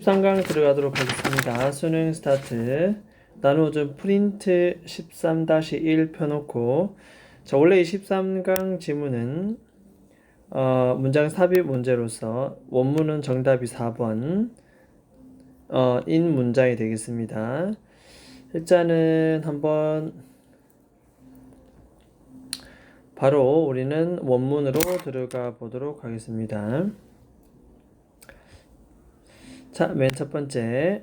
13강 들어가도록 하겠습니다. 수능 스타트. 나누어준 프린트 13-1 펴놓고, 자, 원래 이 13강 지문은 문장 삽입 문제로서 원문은 정답이 4번 인 문장이 되겠습니다. 일단은 한번 바로 우리는 원문으로 들어가 보도록 하겠습니다. 자, 맨 첫 번째.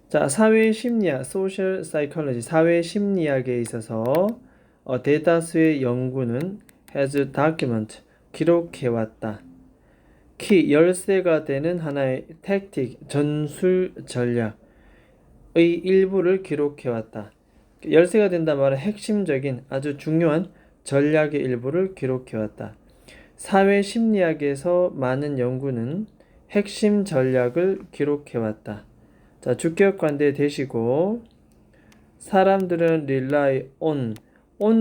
자, 사회심리학, social psychology, 사회심리학에 있어서 대다수의 연구는 has document, 기록해왔다. 키, 열쇠가 되는 하나의 tactic, 전술 전략의 일부를 기록해왔다. 열쇠가 된다 말은 핵심적인 아주 중요한 전략의 일부를 기록해왔다. 사회심리학에서 많은 연구는 핵심 전략을 기록해왔다. 자, 주격관대 대시고, 사람들은 rely on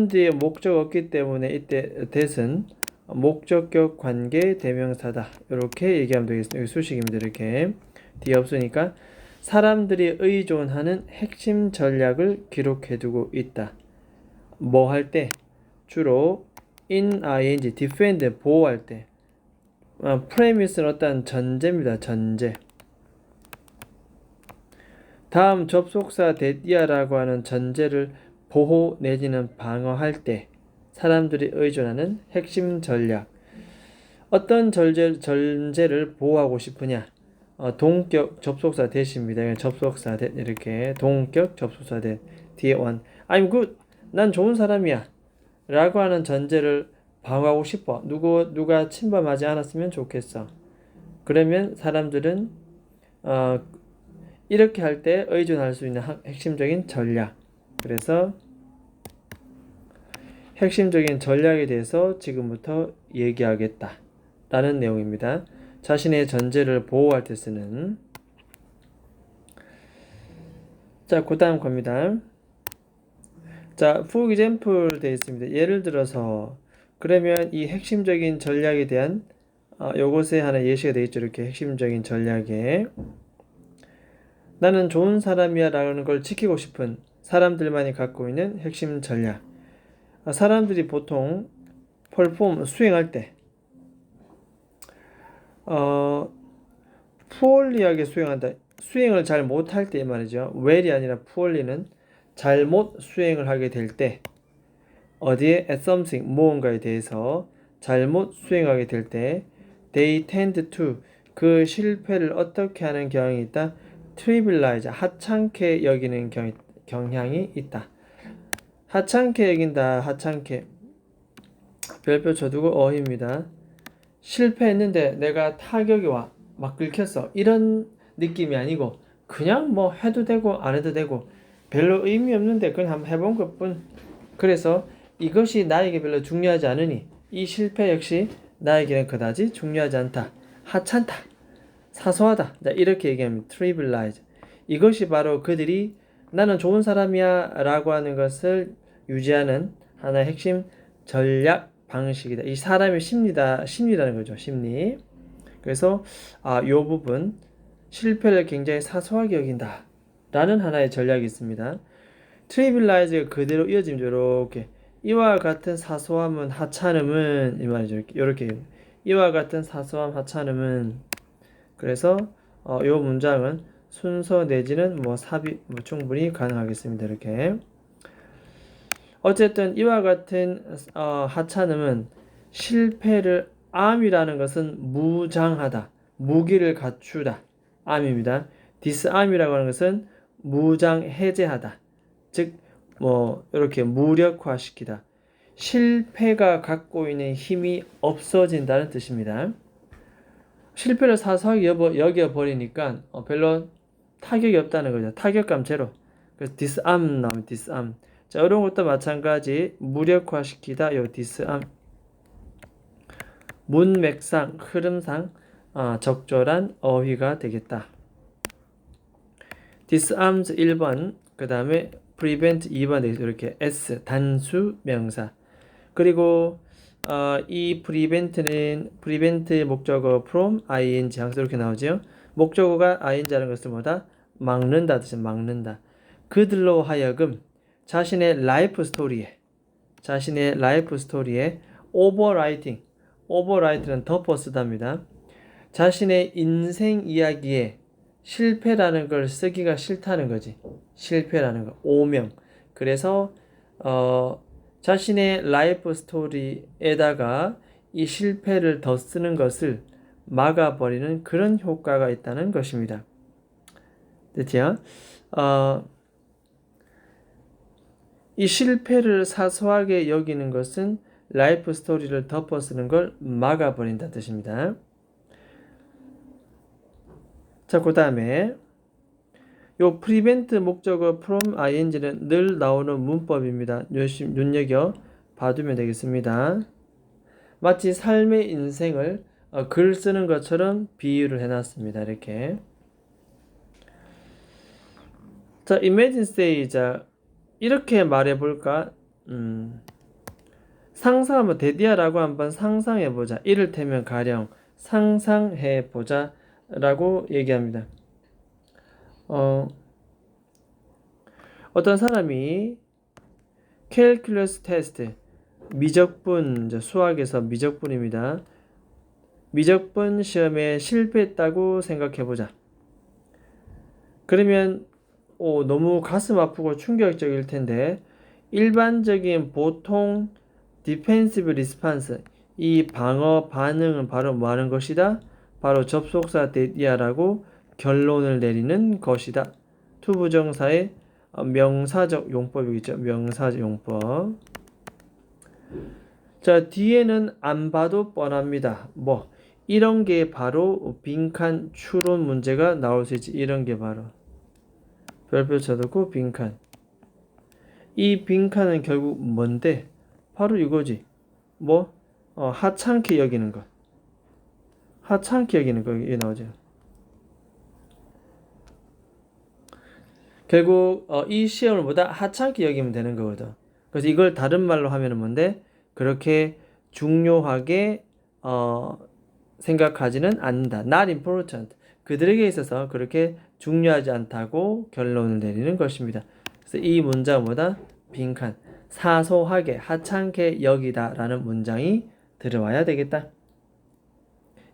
뒤에 목적 없기 때문에 이때 that은 목적격 관계 대명사다. 이렇게 얘기하면 되겠습니다. 여기 수식입니다. 이렇게 뒤에 없으니까 사람들이 의존하는 핵심 전략을 기록해두고 있다. 뭐 할 때? 주로 in ing, defend, 보호할 때. 프레미스는 어떤 전제입니다. 전제. 다음 접속사 that이라고 하는 전제를 보호 내지는 방어할 때 사람들이 의존하는 핵심 전략. 어떤 전제를 보호하고 싶으냐? 동격 접속사 that입니다. 접속사 that 이렇게 동격 접속사 that 뒤에 one. I'm good. 난 좋은 사람이야. 라고 하는 전제를 방어하고 싶어. 누가 침범하지 않았으면 좋겠어. 그러면 사람들은 이렇게 할 때 의존할 수 있는 핵심적인 전략. 그래서 핵심적인 전략에 대해서 지금부터 얘기하겠다 라는 내용입니다. 자신의 전제를 보호할 때 쓰는. 자, 그 다음 겁니다. 자, for example 되어 있습니다. 예를 들어서, 그러면 이 핵심적인 전략에 대한 요것에 하나 예시가 되어 있죠. 이렇게 핵심적인 전략에 나는 좋은 사람이야 라는 걸 지키고 싶은 사람들만이 갖고 있는 핵심 전략. 사람들이 보통 수행할 때 푸얼리하게 수행한다. 수행을 잘 못할 때 말이죠. well이 아니라 푸얼리는 잘못 수행을 하게 될 때, 어디에 at something, 무언가에 대해서 잘못 수행하게 될 때 they tend to, 그 실패를 어떻게 하는 경향이 있다? trivialize, 하찮게 여기는 경향이 있다. 하찮게 여긴다. 하찮게. 별표 쳐두고 어입니다. 실패했는데 내가 타격이 와. 막 긁혔어. 이런 느낌이 아니고 그냥 뭐 해도 되고 안 해도 되고 별로 의미 없는데 그냥 한번 해본 것뿐. 그래서 이것이 나에게 별로 중요하지 않으니 이 실패 역시 나에게는 그다지 중요하지 않다. 하찮다. 사소하다. 이렇게 얘기하면 trivialize. 이것이 바로 그들이 나는 좋은 사람이야 라고 하는 것을 유지하는 하나의 핵심 전략 방식이다. 이 사람의 심리라는 거죠. 심리. 그래서 요 부분 실패를 굉장히 사소하게 여긴다 라는 하나의 전략이 있습니다. trivialize가 그대로 이어지면 이렇게 이와 같은 사소함은 하찮음은 이 말이죠. 이렇게 이와 같은 사소함 하찮음은. 그래서 요 문장은 순서 내지는 삽입 충분히 가능하겠습니다. 이렇게. 어쨌든 이와 같은 하찮음은 실패를 암이라는 것은 무장하다. 무기를 갖추다. 암입니다. disarm이라고 하는 것은 무장 해제하다. 즉 이렇게 무력화시키다. 실패가 갖고 있는 힘이 없어진다는 뜻입니다. 실패를 사소하게 여겨버리니까 별로 타격이 없다는 거죠. 타격감 제로. 그래서 disarm 나오면 disarm. 자, 이런 것도 마찬가지 무력화시키다. 요 disarm. 문맥상, 흐름상 적절한 어휘가 되겠다. disarms 1번, 그 다음에 prevent 2번 되겠죠. 이렇게 S 단수 명사. 그리고 이 prevent의 목적어 from ing 항상 이렇게 나오죠. 목적어가 ing라는 것은 뭐다? 막는다 뜻은 막는다. 그들로 하여금 자신의 라이프 스토리에 오버라이트는 덮어 쓰답니다. 자신의 인생 이야기에 실패라는 걸 쓰기가 싫다는 거지. 실패라는 거. 오명. 그래서 자신의 라이프 스토리에다가 이 실패를 더 쓰는 것을 막아버리는 그런 효과가 있다는 것입니다. 됐죠? 이 실패를 사소하게 여기는 것은 라이프 스토리를 덮어 쓰는 걸 막아버린다는 뜻입니다. 자, 그 다음에 요 prevent 목적어 from ing는 늘 나오는 문법입니다. 눈여겨 봐두면 되겠습니다. 마치 삶의 인생을 글 쓰는 것처럼 비유를 해놨습니다. 이렇게. 자, imagine say. 자, 이렇게 말해볼까? 상상하면 대디아라고 한번 상상해보자. 이를테면 가령 상상해보자 라고 얘기합니다. 어떤 사람이 calculus test, 미적분, 수학에서 미적분입니다. 미적분 시험에 실패했다고 생각해보자. 그러면 너무 가슴 아프고 충격적일 텐데 일반적인 보통 defensive response, 이 방어 반응은 바로 뭐 하는 것이다? 바로 접속사 대디아라고 결론을 내리는 것이다. 투부정사의 명사적 용법이겠죠. 명사적 용법. 자, 뒤에는 안 봐도 뻔합니다. 뭐 이런 게 바로 빈칸 추론 문제가 나올 수 있지. 이런 게 바로 별표 쳐놓고 빈칸. 이 빈칸은 결국 뭔데? 바로 이거지. 뭐 하찮게 여기는 것. 하찮게 여기는 거 이게 나오죠. 결국 이 시험을 보다 하찮게 여기면 되는 거거든. 그래서 이걸 다른 말로 하면은 뭔데? 그렇게 중요하게 생각하지는 않는다. Not important. 그들에게 있어서 그렇게 중요하지 않다고 결론을 내리는 것입니다. 그래서 이 문장보다 빈칸, 사소하게, 하찮게 여기다 라는 문장이 들어와야 되겠다.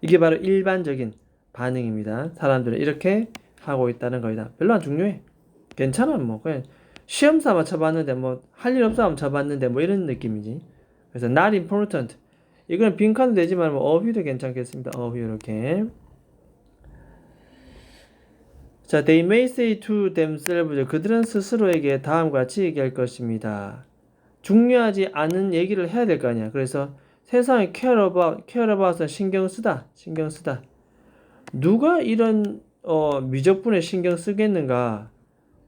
이게 바로 일반적인 반응입니다. 사람들은 이렇게 하고 있다는 거이다. 별로 안 중요해. 괜찮아. 뭐 그냥 시험 삼아 쳐봤는데 뭐 할 일 없어 하면 쳐봤는데 뭐 이런 느낌이지. 그래서 not important. 이건 빈칸도 되지만 뭐 어휘도 괜찮겠습니다. 어휘 이렇게. 자, they may say to themselves. 그들은 스스로에게 다음과 같이 얘기할 것입니다. 중요하지 않은 얘기를 해야 될 거 아니야. 그래서 세상에 care about은 신경 쓰다. 누가 이런 미적분에 신경 쓰겠는가?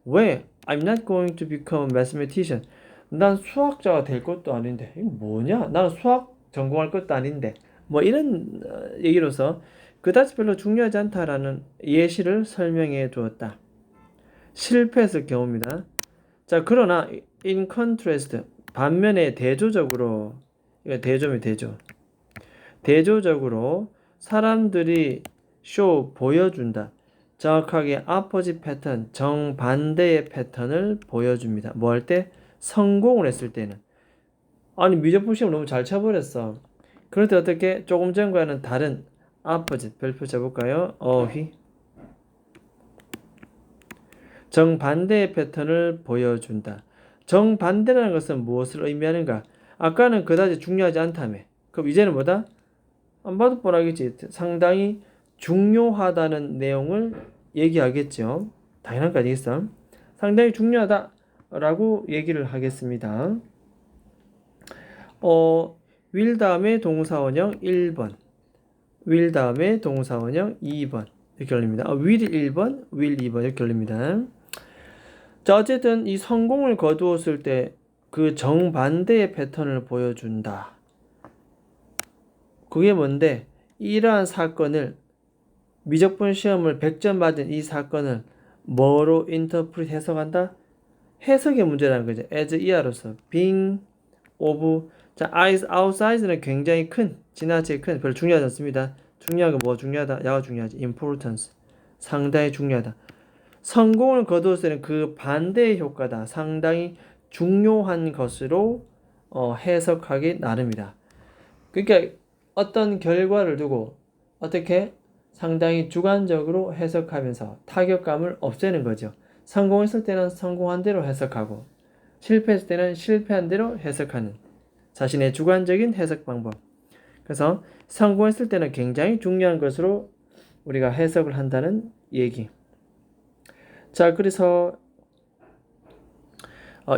왜? I'm not going to become a mathematician. 난 수학자가 될 것도 아닌데. 이거 뭐냐? 나는 수학 전공할 것도 아닌데. 뭐 이런 얘기로서 그다지 별로 중요하지 않다라는 예시를 설명해 두었다. 실패했을 경우입니다. 자, 그러나 in contrast, 반면에 대조적으로, 이거 대조면 대조. 대조적으로 사람들이 보여준다. 정확하게 opposite 패턴, 정반대의 패턴을 보여줍니다. 뭐 할 때? 성공을 했을 때는. 아니, 미적분 시험 너무 잘 쳐버렸어. 그럴 때 어떻게? 조금 전과는 다른 opposite, 별표 쳐볼까요? 어휘. 정반대의 패턴을 보여준다. 정반대라는 것은 무엇을 의미하는가? 아까는 그다지 중요하지 않다며. 그럼 이제는 뭐다? 안 봐도 뻔하겠지. 상당히 중요하다는 내용을 얘기하겠죠. 당연한 거 아니겠어? 상당히 중요하다라고 얘기를 하겠습니다. will 다음에 동사원형 1번, will 다음에 동사원형 2번 이렇게 올립니다. will 1번, will 2번 이렇게 올립니다. 자, 어쨌든 이 성공을 거두었을 때 그 정반대의 패턴을 보여준다. 그게 뭔데? 이러한 사건을, 미적분 시험을 100점 받은 이 사건을 뭐로 인터프릿 해석한다? 해석의 문제라는 거죠. as 이하로서 being of 자, outsize는 굉장히 큰, 지나치게 큰, 별로 중요하지 않습니다. 중요한 건 뭐 중요하다? 야가 중요하지. importance. 상당히 중요하다. 성공을 거두었을 때는 그 반대의 효과다. 상당히 중요한 것으로 해석하기 나름이다. 그러니까 어떤 결과를 두고 어떻게 상당히 주관적으로 해석하면서 타격감을 없애는 거죠. 성공했을 때는 성공한 대로 해석하고 실패했을 때는 실패한 대로 해석하는 자신의 주관적인 해석 방법. 그래서 성공했을 때는 굉장히 중요한 것으로 우리가 해석을 한다는 얘기. 자, 그래서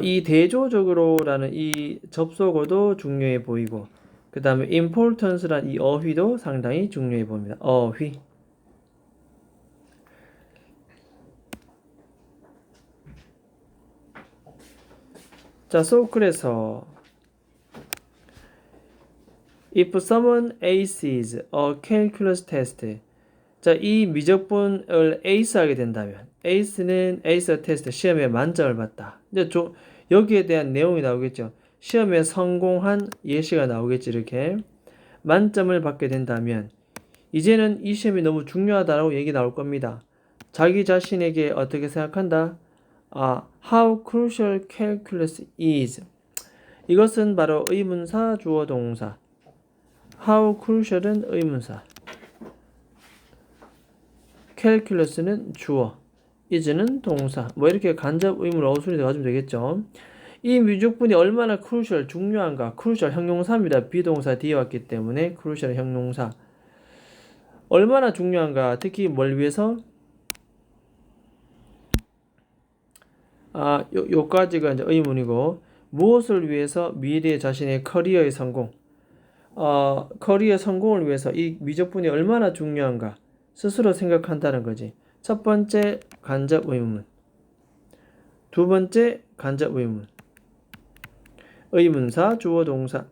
이 대조적으로라는 이 접속어도 중요해 보이고, 그 다음에 importance란 이 어휘도 상당히 중요해 보입니다. 어휘. 자, 그래서 if someone aces a calculus test, 자, 이 미적분을 ace하게 된다면 ace는 ace 테스트 시험에 만점을 받다. 이제 여기에 대한 내용이 나오겠죠. 시험에 성공한 예시가 나오겠지. 이렇게 만점을 받게 된다면 이제는 이 시험이 너무 중요하다라고 얘기 나올 겁니다. 자기 자신에게 어떻게 생각한다? How crucial calculus is. 이것은 바로 의문사, 주어, 동사. How crucial은 의문사. calculus는 주어. is는 동사. 뭐 이렇게 간접 의문 어순이 돼가지고 되겠죠. 이 미적분이 얼마나 crucial, 중요한가? crucial 형용사입니다. 비동사 뒤에 왔기 때문에 crucial 형용사. 얼마나 중요한가? 특히 뭘 위해서? 요까지가 이제 의문이고, 무엇을 위해서? 미래의 자신의 커리어의 성공. 커리어 성공을 위해서 이 미적분이 얼마나 중요한가? 스스로 생각한다는 거지. 첫 번째 간접 의문. 두 번째 간접 의문. 의문사, 주어, 동사.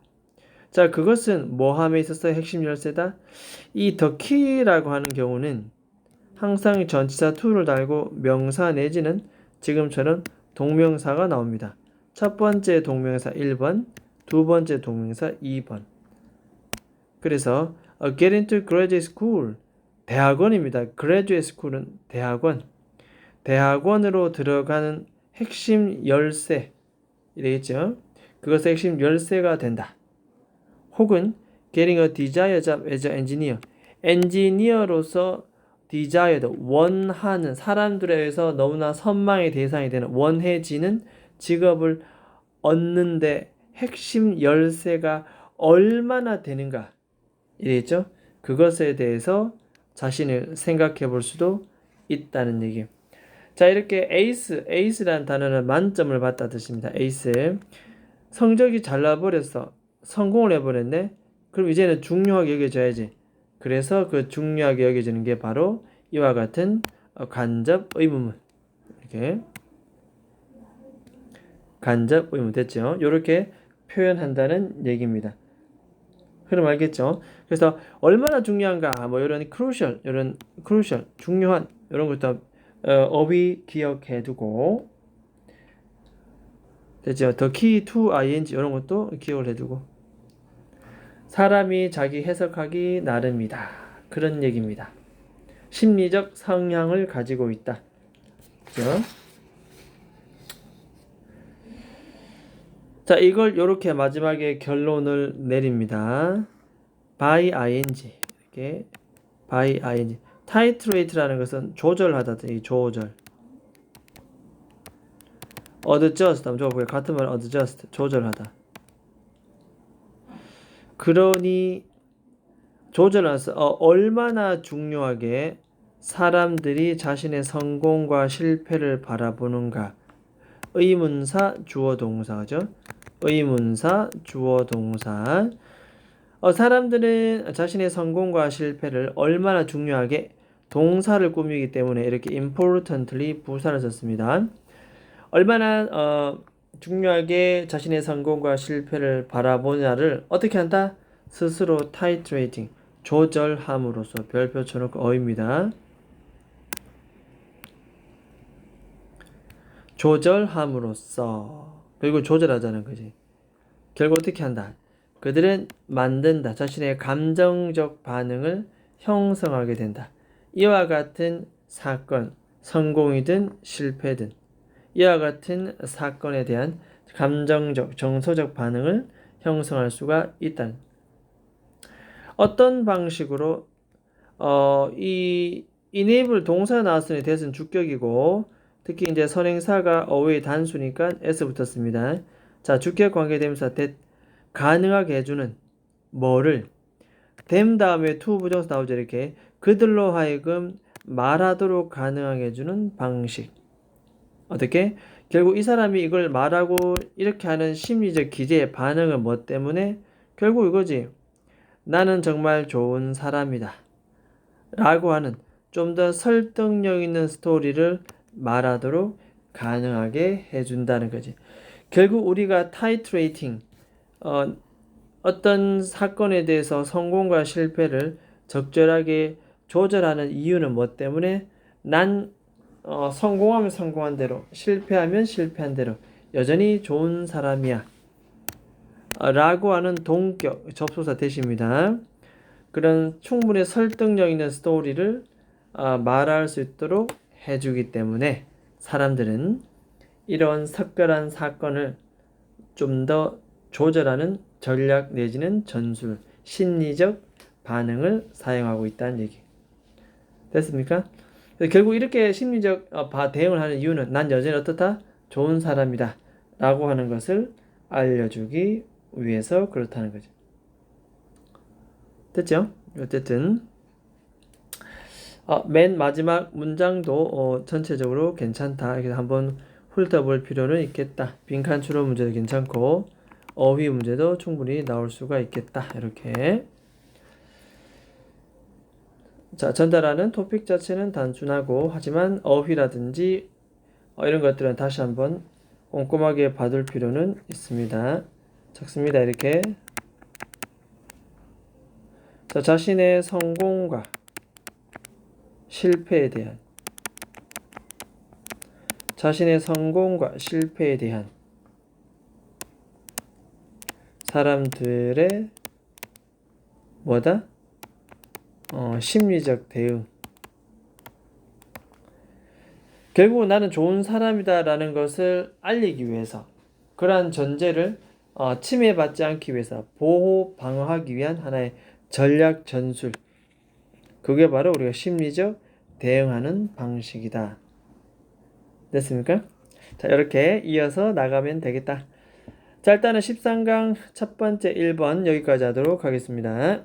자, 그것은 뭐함에 있어서 핵심 열쇠다? 이 the key라고 하는 경우는 항상 전치사 to를 달고 명사 내지는 지금처럼 동명사가 나옵니다. 첫 번째 동명사 1번, 두 번째 동명사 2번. 그래서 get into graduate school, 대학원입니다. graduate school은 대학원. 대학원으로 들어가는 핵심 열쇠 이랬죠. 그것의 핵심 열쇠가 된다. 혹은 getting a desired job as an engineer. 엔지니어로서 desired, 원하는 사람들에 의해서 너무나 선망의 대상이 되는 원해지는 직업을 얻는데 핵심 열쇠가 얼마나 되는가 이랬죠. 그것에 대해서 자신을 생각해 볼 수도 있다는 얘기. 자, 이렇게 ace라는 단어는 만점을 받다 뜻입니다. ace. 성적이 잘 나버렸어. 성공을 해버렸네. 그럼 이제는 중요하게 여겨져야지. 그래서 그 중요하게 여겨지는 게 바로 이와 같은 간접 의문문. 이렇게 간접 의문 됐죠. 이렇게 표현한다는 얘기입니다. 그럼 알겠죠? 그래서 얼마나 중요한가, 뭐 이런 crucial, 중요한 이런 것도 어휘 기억해두고 됐죠? The key to ing 이런 것도 기억을 해두고 사람이 자기 해석하기 나름이다. 그런 얘기입니다. 심리적 성향을 가지고 있다. 그죠? 자, 이걸 이렇게 마지막에 결론을 내립니다. by ing 이렇게 by ing titrate라는 것은 조절하다, 이 조절. adjust 한번 적어볼게요. 같은 말 adjust 조절하다. 그러니 조절해서 얼마나 중요하게 사람들이 자신의 성공과 실패를 바라보는가. 의문사 주어 동사죠. 의문사 주어 동사. 사람들은 자신의 성공과 실패를 얼마나 중요하게 동사를 꾸미기 때문에 이렇게 importantly 부사를 썼습니다. 얼마나 중요하게 자신의 성공과 실패를 바라보냐를 어떻게 한다? 스스로 titrating, 조절함으로써 별표 쳐놓고 어입니다. 조절함으로써. 그리고 조절하자는 거지. 결국 어떻게 한다? 그들은 만든다. 자신의 감정적 반응을 형성하게 된다. 이와 같은 사건, 성공이든 실패든 이와 같은 사건에 대한 감정적, 정서적 반응을 형성할 수가 있다. 어떤 방식으로 이 enable 동사 나왔으니 that은 주격이고 특히 이제 선행사가 away 단수니까 s 붙었습니다. 자, 주격 관계대명사 that 가능하게 해주는 뭐를 them 다음에 to 부정사 나오죠. 이렇게 그들로 하여금 말하도록 가능하게 해주는 방식. 어떻게? 결국 이 사람이 이걸 말하고 이렇게 하는 심리적 기제의 반응은 뭐 때문에? 결국 이거지. 나는 정말 좋은 사람이다 라고 하는 좀 더 설득력 있는 스토리를 말하도록 가능하게 해준다는 거지. 결국 우리가 타이트레이팅 어떤 사건에 대해서 성공과 실패를 적절하게 조절하는 이유는 뭐 때문에? 난 성공하면 성공한 대로, 실패하면 실패한 대로 여전히 좋은 사람이야 라고 하는 동격, 접속사 대시입니다. 그런 충분히 설득력 있는 스토리를 말할 수 있도록 해주기 때문에 사람들은 이런 특별한 사건을 좀 더 조절하는 전략 내지는 전술, 심리적 반응을 사용하고 있다는 얘기. 됐습니까? 결국 이렇게 심리적 대응을 하는 이유는 난 여전히 어떻다? 좋은 사람이다 라고 하는 것을 알려주기 위해서 그렇다는 거죠. 됐죠? 어쨌든 맨 마지막 문장도 전체적으로 괜찮다. 이렇게 한번 훑어볼 필요는 있겠다. 빈칸 추론 문제도 괜찮고 어휘 문제도 충분히 나올 수가 있겠다. 이렇게 자, 전달하는 토픽 자체는 단순하고 하지만 어휘라든지 이런 것들은 다시 한번 꼼꼼하게 봐둘 필요는 있습니다. 적습니다. 이렇게 자, 자신의 성공과 실패에 대한 사람들의 뭐다? 심리적 대응. 결국 나는 좋은 사람이다 라는 것을 알리기 위해서 그러한 전제를 침해받지 않기 위해서 보호, 방어하기 위한 하나의 전략 전술. 그게 바로 우리가 심리적 대응하는 방식이다. 됐습니까? 자, 이렇게 이어서 나가면 되겠다. 자, 일단은 13강 첫 번째 1번 여기까지 하도록 하겠습니다.